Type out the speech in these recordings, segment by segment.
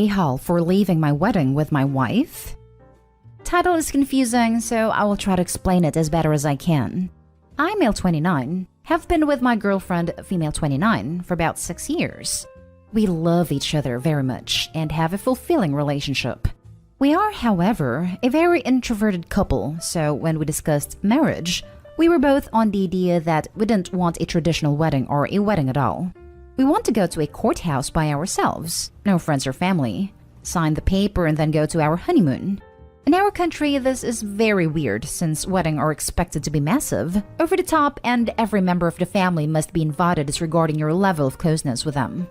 a-hole for leaving my wedding with my wife? Title is confusing, so I will try to explain it as better as I can. I'm male 29, have been with my girlfriend, female 29, for about 6 years. We love each other very much and have a fulfilling relationship. We are, however, a very introverted couple, so when we discussed marriage, we were both on the idea that we didn't want a traditional wedding or a wedding at all. We want to go to a courthouse by ourselves, no friends or family, sign the paper and then go to our honeymoon. In our country, this is very weird since weddings are expected to be massive, over the top, and every member of the family must be invited disregarding your level of closeness with them.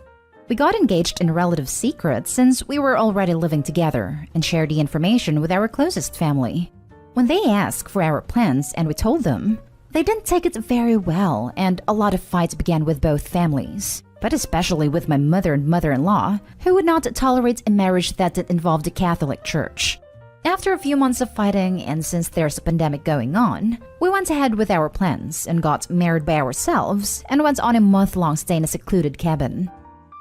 We got engaged in relative secret since we were already living together and shared the information with our closest family. When they asked for our plans and we told them, they didn't take it very well and a lot of fights began with both families, but especially with my mother and mother-in-law, who would not tolerate a marriage that did involve the Catholic Church. After a few months of fighting, and since there's a pandemic going on, we went ahead with our plans and got married by ourselves and went on a month-long stay in a secluded cabin.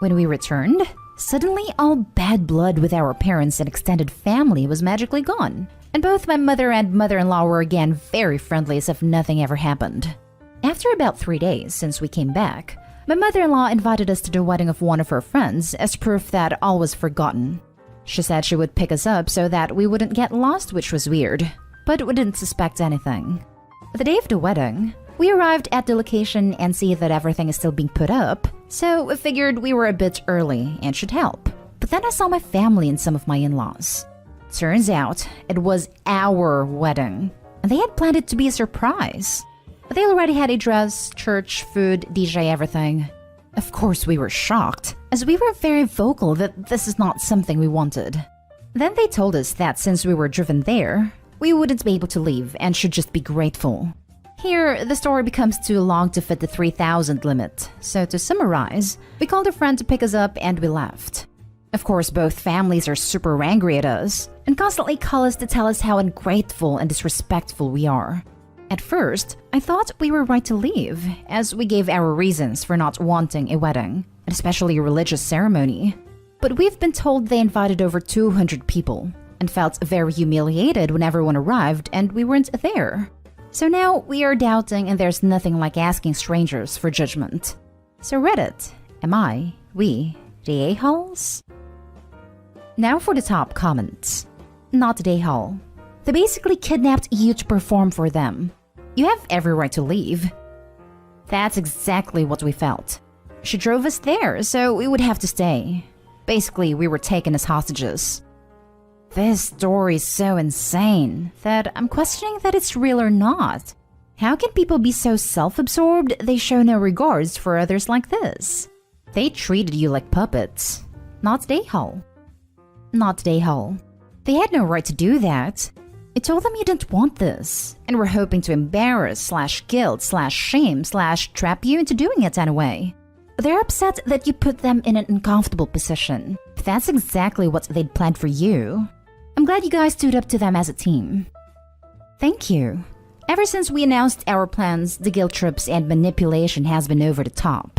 When we returned, suddenly all bad blood with our parents and extended family was magically gone, and both my mother and mother-in-law were again very friendly as if nothing ever happened. After about 3 days since we came back, my mother-in-law invited us to the wedding of one of her friends as proof that all was forgotten. She said she would pick us up so that we wouldn't get lost, which was weird, but we didn't suspect anything. The day of the wedding, we arrived at the location and see that everything is still being put up, so we figured we were a bit early and should help. But then I saw my family and some of my in-laws. Turns out, it was our wedding, and they had planned it to be a surprise. They already had a dress, church, food, DJ, everything. Of course, we were shocked, as we were very vocal that this is not something we wanted. Then they told us that since we were driven there, we wouldn't be able to leave and should just be grateful. Here, the story becomes too long to fit the 3,000 limit, so to summarize, we called a friend to pick us up and we left. Of course, both families are super angry at us and constantly call us to tell us how ungrateful and disrespectful we are. At first, I thought we were right to leave, as we gave our reasons for not wanting a wedding, and especially a religious ceremony. But we've been told they invited over 200 people, and felt very humiliated when everyone arrived and we weren't there. So now we are doubting, and there's nothing like asking strangers for judgment. So Reddit, am I, we, the a-holes? Now for the top comments. Not the a-hole. They basically kidnapped you to perform for them. You have every right to leave. That's exactly what we felt. She drove us there, so we would have to stay. Basically, we were taken as hostages. This story is so insane that I'm questioning that it's real or not. How can people be so self-absorbed they show no regards for others like this? They treated you like puppets. Not the a-hole. Not the a-hole. They had no right to do that. I told them you didn't want this, and were hoping to embarrass / guilt / shame / trap you into doing it anyway. They're upset that you put them in an uncomfortable position. But that's exactly what they'd planned for you. I'm glad you guys stood up to them as a team. Thank you. Ever since we announced our plans, the guilt trips and manipulation has been over the top.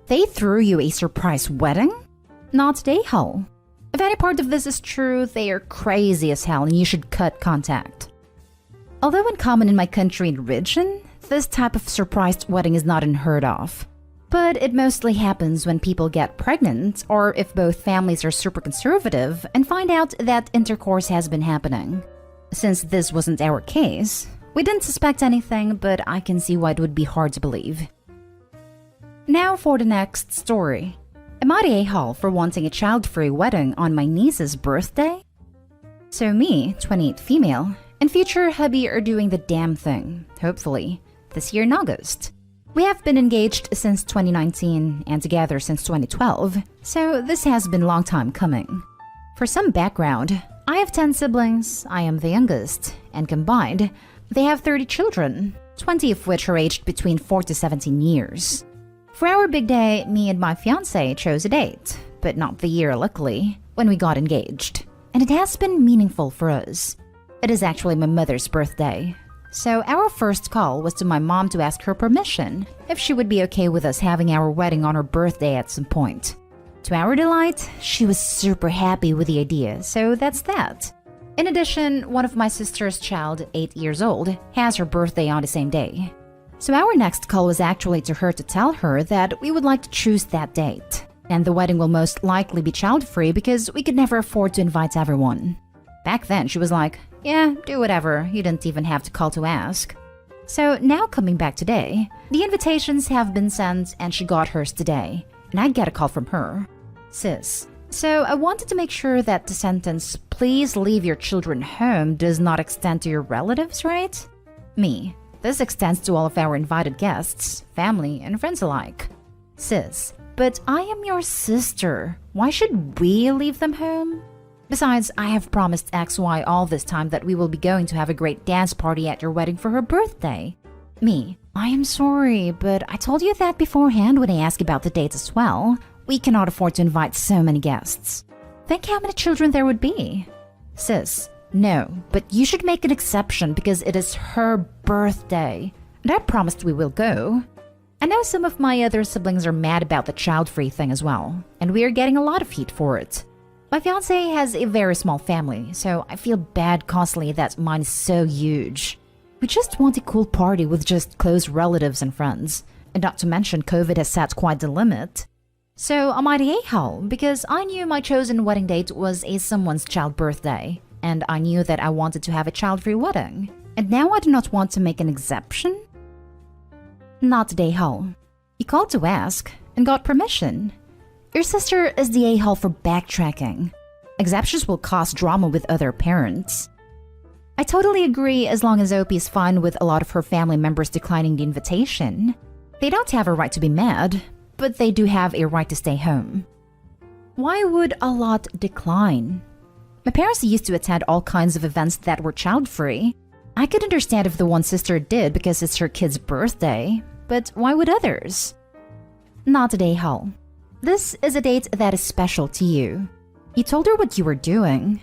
They threw you a surprise wedding? Not the a-hole. If any part of this is true, they are crazy as hell and you should cut contact. Although uncommon in my country and region, this type of surprise wedding is not unheard of. But it mostly happens when people get pregnant or if both families are super conservative and find out that intercourse has been happening. Since this wasn't our case, we didn't suspect anything, but I can see why it would be hard to believe. Now for the next story. Am I the a-hole for wanting a child-free wedding on my niece's birthday? So me, 28 female, and future hubby are doing the damn thing, hopefully, this year in August. We have been engaged since 2019 and together since 2012, so this has been a long time coming. For some background, I have 10 siblings, I am the youngest, and combined, they have 30 children, 20 of which are aged between 4 to 17 years. For our big day, me and my fiancé chose a date, but not the year luckily, when we got engaged. And it has been meaningful for us. It is actually my mother's birthday. So our first call was to my mom to ask her permission if she would be okay with us having our wedding on her birthday at some point. To our delight, she was super happy with the idea, so that's that. In addition, one of my sister's child, 8 years old, has her birthday on the same day. So our next call was actually to her to tell her that we would like to choose that date. And the wedding will most likely be child-free because we could never afford to invite everyone. Back then, she was like, yeah, do whatever, you didn't even have to call to ask. So now coming back today, the invitations have been sent and she got hers today. And I get a call from her. Sis, so I wanted to make sure that the sentence, please leave your children home, does not extend to your relatives, right? Me, this extends to all of our invited guests, family, and friends alike. Sis, but I am your sister. Why should we leave them home? Besides, I have promised XY all this time that we will be going to have a great dance party at your wedding for her birthday. Me, I am sorry, but I told you that beforehand when I asked about the dates as well. We cannot afford to invite so many guests. Think how many children there would be. Sis, no, but you should make an exception because it is her birthday. And I promised we will go. I know some of my other siblings are mad about the child-free thing as well, and we are getting a lot of heat for it. My fiancé has a very small family, so I feel bad constantly that mine is so huge. We just want a cool party with just close relatives and friends, and not to mention COVID has set quite the limit. So am I the a-hole because I knew my chosen wedding date was a someone's child birthday, and I knew that I wanted to have a child-free wedding, and now I do not want to make an exception? Not the a-hole. You called to ask and got permission. Your sister is the a-hole for backtracking. Exceptions will cause drama with other parents. I totally agree as long as OP is fine with a lot of her family members declining the invitation. They don't have a right to be mad, but they do have a right to stay home. Why would a lot decline? My parents used to attend all kinds of events that were child-free. I could understand if the one sister did because it's her kid's birthday, but why would others? Not a a-hole. This is a date that is special to you. You told her what you were doing.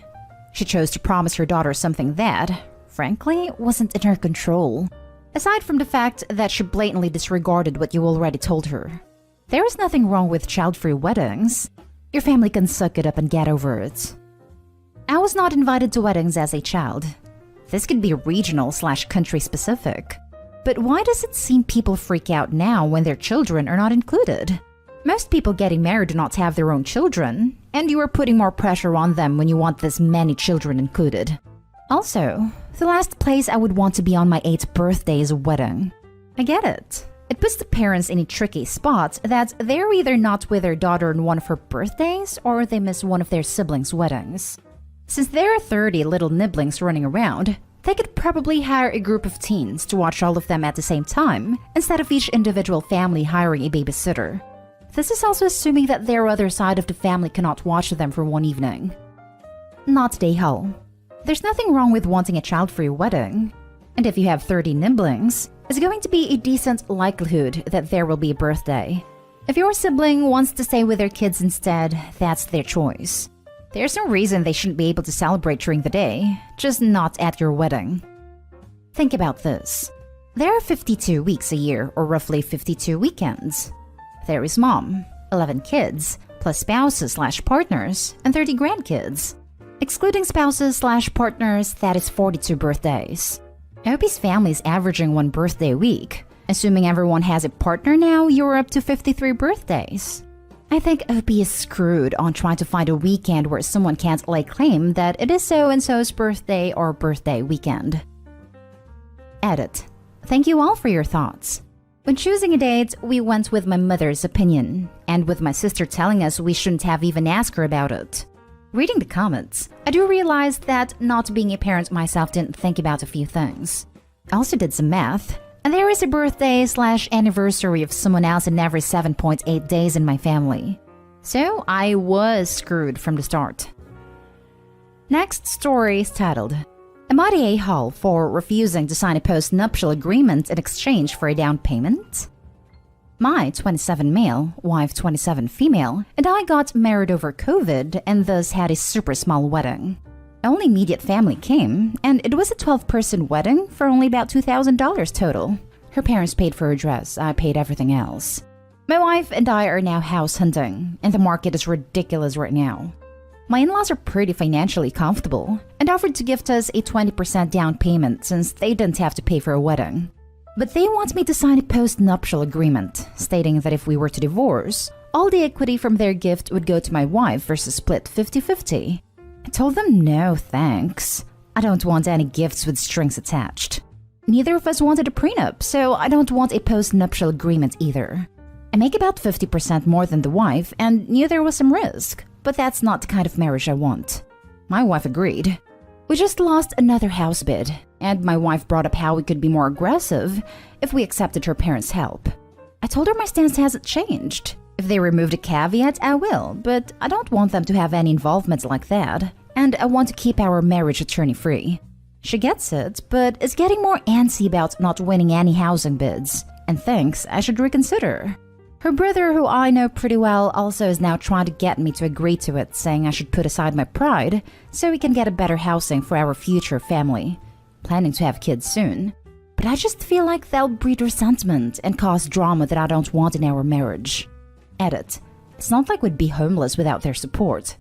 She chose to promise her daughter something that, frankly, wasn't in her control. Aside from the fact that she blatantly disregarded what you already told her. There is nothing wrong with child-free weddings. Your family can suck it up and get over it. I was not invited to weddings as a child. This could be regional/country specific. But why does it seem people freak out now when their children are not included? Most people getting married do not have their own children, and you are putting more pressure on them when you want this many children included. Also, the last place I would want to be on my 8th birthday is a wedding. I get it. It puts the parents in a tricky spot that they're either not with their daughter on one of her birthdays or they miss one of their siblings' weddings. Since there are 30 little nibblings running around, they could probably hire a group of teens to watch all of them at the same time instead of each individual family hiring a babysitter. This is also assuming that their other side of the family cannot watch them for one evening. Not the a-hole. There's nothing wrong with wanting a child-free wedding. And if you have 30 nibblings, it's going to be a decent likelihood that there will be a birthday. If your sibling wants to stay with their kids instead, that's their choice. There's no reason they shouldn't be able to celebrate during the day, just not at your wedding. Think about this. There are 52 weeks a year, or roughly 52 weekends. There is mom, 11 kids, plus spouses/partners, and 30 grandkids. Excluding spouses/partners, that is 42 birthdays. Opie's family is averaging one birthday a week. Assuming everyone has a partner now, you're up to 53 birthdays. I think Opie is screwed on trying to find a weekend where someone can't lay claim that it is so-and-so's birthday or birthday weekend. Edit. Thank you all for your thoughts. When choosing a date, we went with my mother's opinion, and with my sister telling us we shouldn't have even asked her about it. Reading the comments, I do realize that not being a parent myself didn't think about a few things. I also did some math, and there is a birthday/anniversary of someone else in every 7.8 days in my family. So I was screwed from the start. Next story is titled, Am I the a-hole for refusing to sign a post-nuptial agreement in exchange for a down payment? My 27 male, wife 27 female, and I got married over COVID and thus had a super small wedding. Only immediate family came, and it was a 12-person wedding for only about $2,000 total. Her parents paid for her dress, I paid everything else. My wife and I are now house hunting, and the market is ridiculous right now. My in-laws are pretty financially comfortable and offered to gift us a 20% down payment since they didn't have to pay for a wedding. But they want me to sign a post-nuptial agreement, stating that if we were to divorce, all the equity from their gift would go to my wife versus split 50-50. I told them no thanks. I don't want any gifts with strings attached. Neither of us wanted a prenup, so I don't want a post-nuptial agreement either. I make about 50% more than the wife and knew there was some risk, but that's not the kind of marriage I want. My wife agreed. We just lost another house bid, and my wife brought up how we could be more aggressive if we accepted her parents' help. I told her my stance hasn't changed. If they removed a caveat, I will, but I don't want them to have any involvement like that, and I want to keep our marriage attorney-free. She gets it, but is getting more antsy about not winning any housing bids, and thinks I should reconsider. Her brother, who I know pretty well, also is now trying to get me to agree to it, saying I should put aside my pride so we can get a better housing for our future family. Planning to have kids soon. But I just feel like they'll breed resentment and cause drama that I don't want in our marriage. Edit. It's not like we'd be homeless without their support.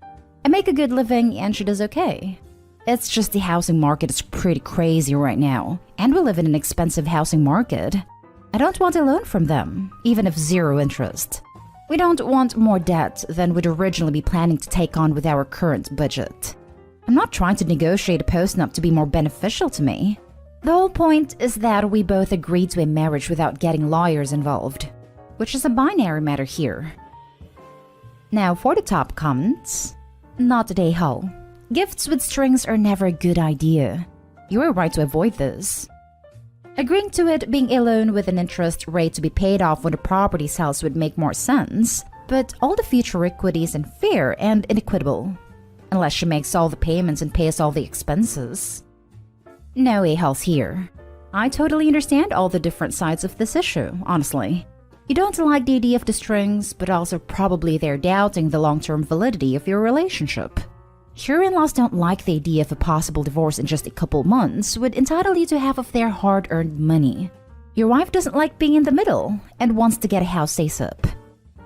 I make a good living and she does okay. It's just the housing market is pretty crazy right now, and we live in an expensive housing market. I don't want a loan from them, even if zero interest. We don't want more debt than we'd originally be planning to take on with our current budget. I'm not trying to negotiate a postnup to be more beneficial to me. The whole point is that we both agreed to a marriage without getting lawyers involved, which is a binary matter here. Now for the top comments. Not today, Hull. Gifts with strings are never a good idea. You are right to avoid this. Agreeing to it being a loan with an interest rate to be paid off when the property sells would make more sense, but all the future equity is unfair and inequitable. Unless she makes all the payments and pays all the expenses. No a-holes here. I totally understand all the different sides of this issue, honestly. You don't like the idea of the strings, but also probably they're doubting the long-term validity of your relationship. Your in-laws don't like the idea of a possible divorce in just a couple months would entitle you to half of their hard-earned money. Your wife doesn't like being in the middle and wants to get a house ASAP.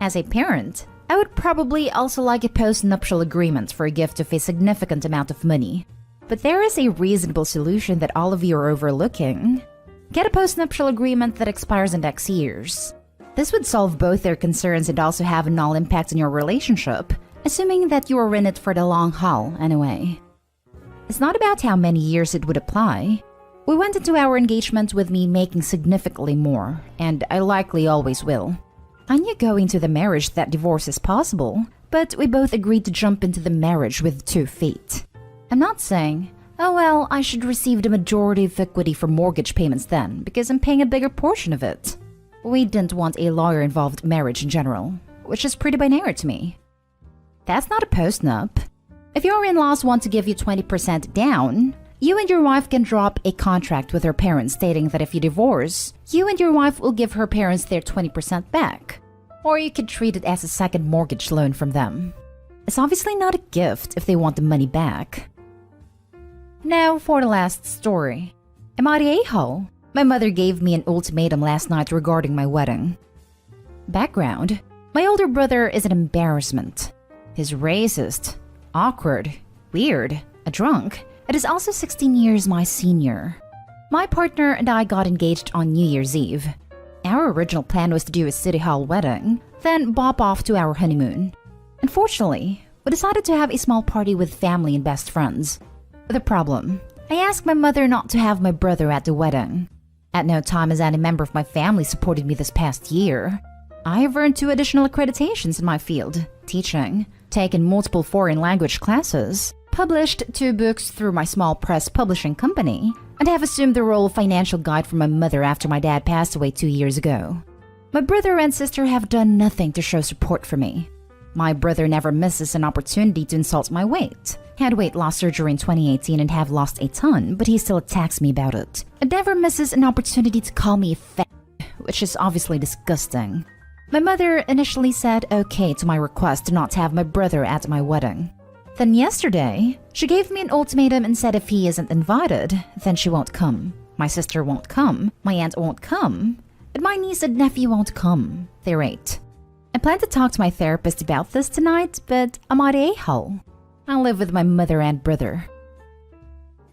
As a parent, I would probably also like a post-nuptial agreement for a gift of a significant amount of money. But there is a reasonable solution that all of you are overlooking. Get a post-nuptial agreement that expires in X years. This would solve both their concerns and also have a null impact on your relationship, assuming that you are in it for the long haul anyway. It's not about how many years it would apply. We went into our engagement with me making significantly more, and I likely always will. I knew going into the marriage that divorce is possible, but we both agreed to jump into the marriage with 2 feet. I'm not saying, oh well, I should receive the majority of equity for mortgage payments then, because I'm paying a bigger portion of it. We didn't want a lawyer-involved marriage in general, which is pretty binary to me. That's not a postnup. If your in-laws want to give you 20% down, you and your wife can drop a contract with her parents stating that if you divorce, you and your wife will give her parents their 20% back. Or you could treat it as a second mortgage loan from them. It's obviously not a gift if they want the money back. Now for the last story. Am I the a-hole? My mother gave me an ultimatum last night regarding my wedding. Background. My older brother is an embarrassment. He's racist, awkward, weird, a drunk, and is also 16 years my senior. My partner and I got engaged on New Year's Eve. Our original plan was to do a city hall wedding, then bop off to our honeymoon. Unfortunately, we decided to have a small party with family and best friends. The problem, I asked my mother not to have my brother at the wedding. At no time has any member of my family supported me this past year. I have earned 2 additional accreditations in my field, teaching, taken multiple foreign language classes, published 2 books through my small press publishing company, and have assumed the role of financial guide for my mother after my dad passed away 2 years ago. My brother and sister have done nothing to show support for me. My brother never misses an opportunity to insult my weight. Had weight loss surgery in 2018 and have lost a ton, but he still attacks me about it. And never misses an opportunity to call me fat, which is obviously disgusting. My mother initially said okay to my request to not have my brother at my wedding. Then yesterday, she gave me an ultimatum and said if he isn't invited, then she won't come. My sister won't come, my aunt won't come, and my niece and nephew won't come. They're 8. I plan to talk to my therapist about this tonight, but I'm at a-hole. I live with my mother and brother.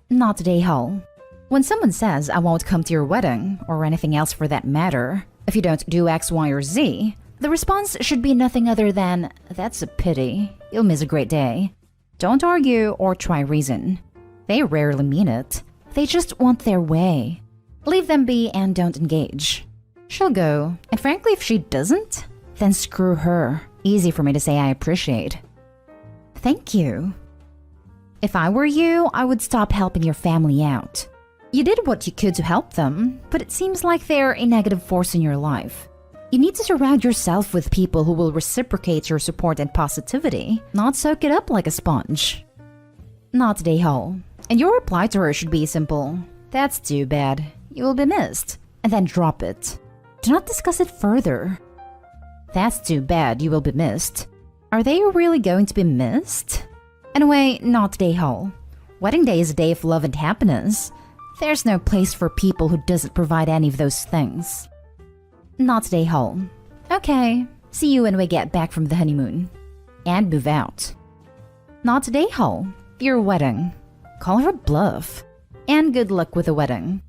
Not at a-hole. When someone says, I won't come to your wedding, or anything else for that matter, if you don't do X, Y, or Z, the response should be nothing other than, that's a pity. You'll miss a great day. Don't argue or try reason. They rarely mean it. They just want their way. Leave them be and don't engage. She'll go, and frankly, if she doesn't, then screw her. Easy for me to say I appreciate. Thank you. If I were you, I would stop helping your family out. You did what you could to help them, but it seems like they're a negative force in your life. You need to surround yourself with people who will reciprocate your support and positivity, not soak it up like a sponge. Not a hole. And your reply to her should be simple. That's too bad. You will be missed. And then drop it. Do not discuss it further. That's too bad. You will be missed. Are they really going to be missed? Anyway, not a hole. Wedding day is a day of love and happiness. There's no place for people who doesn't provide any of those things. Not a hole. Okay, see you when we get back from the honeymoon. And move out. Not a hole. Your wedding. Call her bluff. And good luck with the wedding.